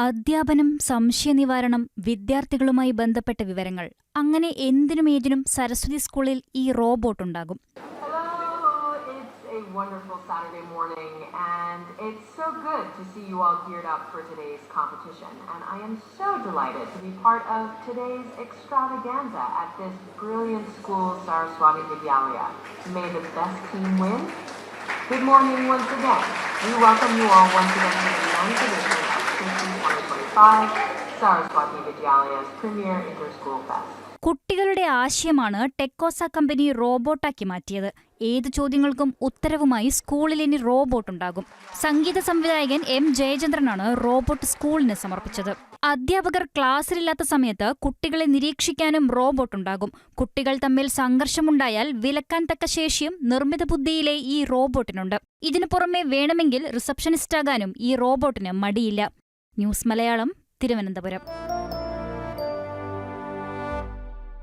അധ്യാപനം, സംശയനിവാരണം, വിദ്യാർത്ഥികളുമായി ബന്ധപ്പെട്ട വിവരങ്ങൾ, അങ്ങനെ എന്തിനും ഏതിനും സരസ്വതി സ്കൂളിൽ ഈ റോബോട്ട് ഉണ്ടാകും. Wonderful Saturday morning, and it's so good to see you all geared up for today's competition, and I am so delighted to be part of today's extravaganza at this brilliant school, Saraswati Vidyalaya. May the best team win. Good morning once again. We welcome you all once again to the 9th edition of KC 2025, Saraswati Vidyalaya's premier inter-school fest. കുട്ടികളുടെ ആശയമാണ് ടെക്കോസ company റോബോട്ടാക്കി മാറ്റിയത്. ഏത് ചോദ്യങ്ങൾക്കും ഉത്തരവുമായി സ്കൂളിൽ ഇനി റോബോട്ടുണ്ടാകും. സംഗീത സംവിധായകൻ M ജയചന്ദ്രനാണ് robot സ്കൂളിന് സമർപ്പിച്ചത്. അധ്യാപകർ ക്ലാസ്സിലില്ലാത്ത സമയത്ത് കുട്ടികളെ നിരീക്ഷിക്കാനും റോബോട്ടുണ്ടാകും. കുട്ടികൾ തമ്മിൽ സംഘർഷമുണ്ടായാൽ വിലക്കാൻ തക്ക ശേഷിയും നിർമ്മിത ബുദ്ധിയിലെ ഈ റോബോട്ടിനുണ്ട്. ഇതിനു പുറമെ വേണമെങ്കിൽ റിസപ്ഷനിസ്റ്റാകാനും ഈ റോബോട്ടിന് മടിയില്ല. ന്യൂസ് മലയാളം, തിരുവനന്തപുരം.